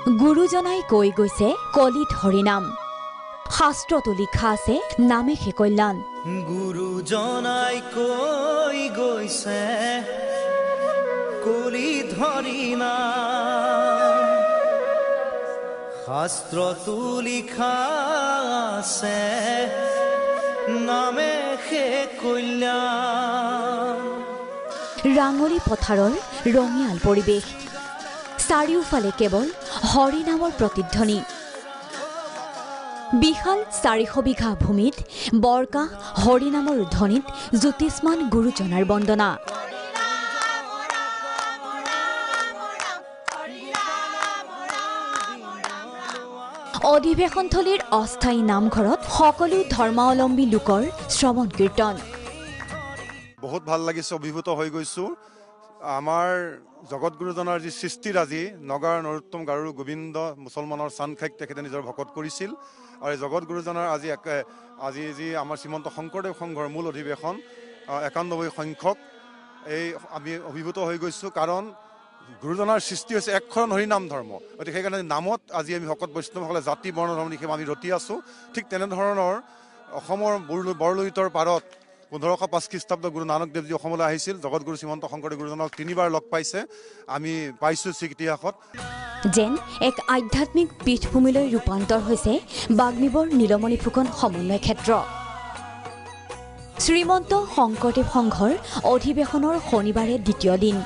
গুৰুজনাই কৈ গৈছে কলিত হৰিনাম শাস্ত্ৰতো লিখা আছে নামেহে কল্যাণ গুৰুজনাই কৈ গৈছে কলিত হৰিনাম শাস্ত্ৰতো লিখা আছে নামেহে কল্যাণ ৰাঙলী পথাৰৰ ৰঙিয়াল পৰিৱেশ চাৰিওফালে কেৱল হৰিনামৰ প্ৰতিধ্বনি বিশাল 400 বিঘা ভূমিত বৰকাহ হৰিনামৰ ধ্বনিত জ্যোতিষ্মান গুৰুজনাৰ বন্দনা অধিৱেশনথলীৰ অস্থায়ী নামঘৰত সকলো ধৰ্মাৱলম্বী লোকৰ শ্ৰৱণ কীৰ্তন বহুত ভাল লাগিছে অভিভূত হৈ গৈছো আমাৰ জগত গুৰুজনাৰ যি সৃষ্টিৰাজি নগাৰ নৰোত্তম গাৰু গোবিন্দ মুছলমানৰ চানখাইক তেখেতে নিজৰ ভকত কৰিছিল আৰু জগত গুৰুজনাৰ আজি যি আমাৰ শ্ৰীমন্ত শংকৰদেৱ সংঘৰ মূল অধিৱেশন 91 সংখ্যক এই আমি অভিভূত হৈ গৈছো কাৰণ গুৰুজনাৰ সৃষ্টি হৈছে একশৰণ হৰিনাম ধৰ্ম গতিকে সেইকাৰণে নামত আজি আমি ভকত বৈষ্ণৱসকলে জাতি বৰ্ণ ধৰ্ম নিশে আমি ৰতি আছো ঠিক তেনেধৰণৰ অসমৰ বৰলুইতৰ পাৰত 1505 খ্ৰীষ্টাব্দ গুৰু নানক দেৱজী অসমলৈ আহিছিল জগত গুৰু শ্ৰীমন্ত শংকৰদেৱ গুৰুজনক 3বাৰ লগ পাইছে আমি পাইছো ইতিহাসত যেন এক আধ্যাত্মিক পীঠভূমিলৈ ৰূপান্তৰ হৈছে বাগ্মীবৰ নীলমণি ফুকন সমন্বয় ক্ষেত্ৰ শ্ৰীমন্ত শংকৰদেৱ সংঘৰ অধিৱেশনৰ শনিবাৰে দ্বিতীয় দিন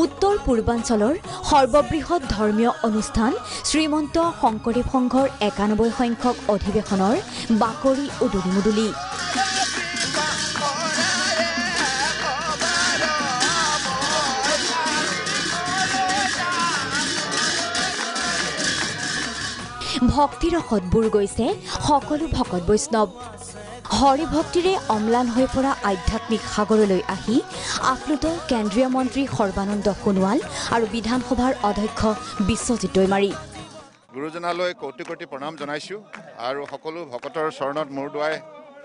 উত্তৰ পূৰ্বাঞ্চলৰ সৰ্ববৃহৎ ধৰ্মীয় অনুষ্ঠান শ্ৰীমন্ত শংকৰদেৱ সংঘৰ 91 সংখ্যক অধিৱেশনৰ বাকৰি উদুলি মুদুলি ভক্তিৰসত বুৰ গৈছে সকলো ভকত বৈষ্ণৱ হৰিভক্তিৰে অম্লান হৈ পৰা আধ্যাত্মিক সাগৰলৈ আহি আপ্লুত কেন্দ্ৰীয় মন্ত্ৰী সৰ্বানন্দ সোণোৱাল আৰু বিধানসভাৰ অধ্যক্ষ বিশ্বজিৎ দৈমাৰী গুৰুজনালৈ কোটি কোটি প্ৰণাম জনাইছো আৰু সকলো ভকতৰ চৰণত মূৰ দুৱাই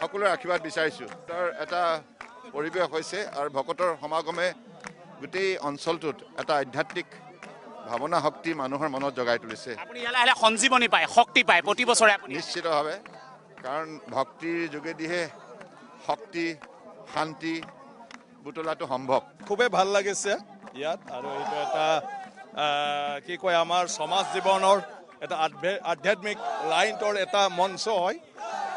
সকলোৰে আশীৰ্বাদ বিচাৰিছো তাৰ এটা পৰিৱেশ হৈছে আৰু ভকতৰ সমাগমে গোটেই অঞ্চলটোত এটা আধ্যাত্মিক ভাৱনা শক্তি মানুহৰ মনত জগাই তুলিছে আপুনি ইয়ালৈ আহিলে সঞ্জীৱনী পায় শক্তি পায় প্ৰতি বছৰে আপুনি নিশ্চিতভাৱে কাৰণ ভক্তিৰ যোগেদিহে শক্তি শান্তি বুটলাটো সম্ভৱ খুবেই ভাল লাগিছে ইয়াত আৰু এইটো এটা কি কয় আমাৰ সমাজ জীৱনৰ এটা আধ্যাত্মিক লাইনৰ এটা মঞ্চ হয়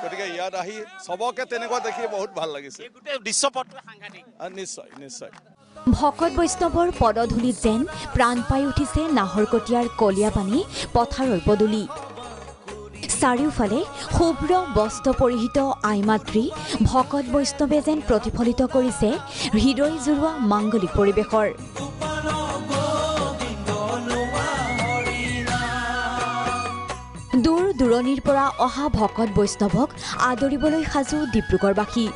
গতিকে ইয়াত আহি সবকে তেনেকুৱা দেখি বহুত ভাল লাগিছে গোটেই দৃশ্যপটটো সাংঘাতিক নিশ্চয় নিশ্চয় ভকত বৈষ্ণৱৰ পদধূলিত যেন প্ৰাণ পাই উঠিছে নাহৰকটীয়াৰ কলিয়াপানী পথাৰৰ পদূলি চাৰিওফালে শুভ্ৰ বস্ত্ৰ পৰিহিত আইমাতৃ ভকত বৈষ্ণৱে যেন প্ৰতিফলিত কৰিছে হৃদয় জুৰুৱা মাংগলিক পৰিৱেশৰ দূৰ দূৰণিৰ পৰা অহা ভকত বৈষ্ণৱক আদৰিবলৈ সাজু ডিব্ৰুগড়বাসী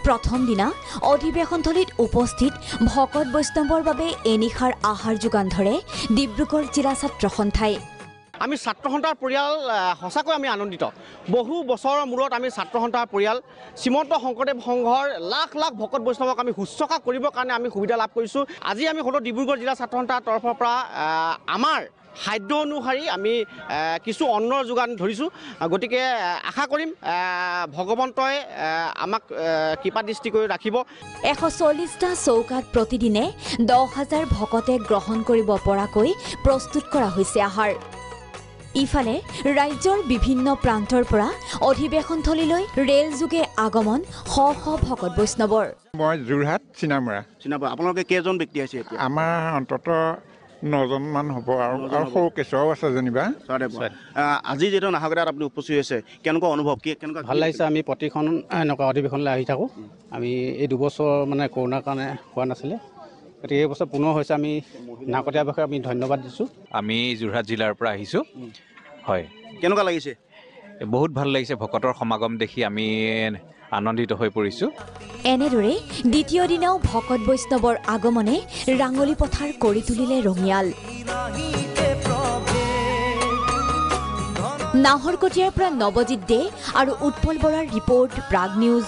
প্ৰথম দিনা অধিৱেশনথলীত উপস্থিত ভকত বৈষ্ণৱৰ বাবে এনিশাৰ আহাৰ যোগান ধৰে ডিব্ৰুগড় জিলা ছাত্ৰ সন্থাই আমি ছাত্ৰ সন্থাৰ পৰিয়াল সঁচাকৈ আমি আনন্দিত বহু বছৰৰ মূৰত আমি ছাত্ৰ সন্থাৰ পৰিয়াল শ্ৰীমন্ত শংকৰদেৱ সংঘৰ লাখ লাখ ভকত বৈষ্ণৱক আমি শুশ্ৰূষা কৰিবৰ কাৰণে আমি সুবিধা লাভ কৰিছোঁ আজি আমি সদৌ ডিব্ৰুগড় জিলা ছাত্ৰ সন্থাৰ তৰফৰ পৰা আমাৰ খাদ্য অনুসৰি আমি কিছু অন্নৰ যোগান ধৰিছোঁ গতিকে আশা কৰিম ভগৱন্তই আমাক কৃপা দৃষ্টি কৰি ৰাখিব 140টা চৌকাত প্ৰতিদিনে 10,000 ভকতে গ্ৰহণ কৰিব পৰাকৈ প্ৰস্তুত কৰা হৈছে আহাৰ ইফালে ৰাজ্যৰ বিভিন্ন প্ৰান্তৰ পৰা অধিৱেশনথলীলৈ ৰেল যোগে আগমন শ শ ভকত বৈষ্ণৱৰ মই যোৰহাট চিনামৰা আপোনালোকে কেইজন ব্যক্তি আছে এতিয়া আমাৰ অন্তত 9জন মান হ'ব আৰু সৰু কেঁচুৱাও আছে যেনিবা আজি যিহেতু নাহৰকটীয়াত আপুনি উপস্থিত হৈছে কেনেকুৱা অনুভৱ কেনেকুৱা ভাল লাগিছে আমি প্ৰতিখন এনেকুৱা অধিৱেশনলৈ আহি থাকোঁ আমি এই দুবছৰ মানে কৰোণাৰ কাৰণে হোৱা নাছিলে গতিকে এই বছৰ পুনৰ হৈছে আমি নাহৰকটীয়াৰ বিষয়ে আমি ধন্যবাদ দিছোঁ আমি যোৰহাট জিলাৰ পৰা আহিছোঁ হয় কেনেকুৱা লাগিছে বহুত ভাল লাগিছে ভকতৰ সমাগম দেখি আমি আনন্দিত হৈ পৰিছোঁ এনেদৰে দ্বিতীয় দিনাও ভকত বৈষ্ণৱৰ আগমনে ৰাঙলী পথাৰ কৰি তুলিলে ৰঙিয়াল নাহৰকটীয়াৰ পৰা নৱজিৎ দে আৰু উৎপল বৰাৰ ৰিপৰ্ট প্ৰাগ নিউজ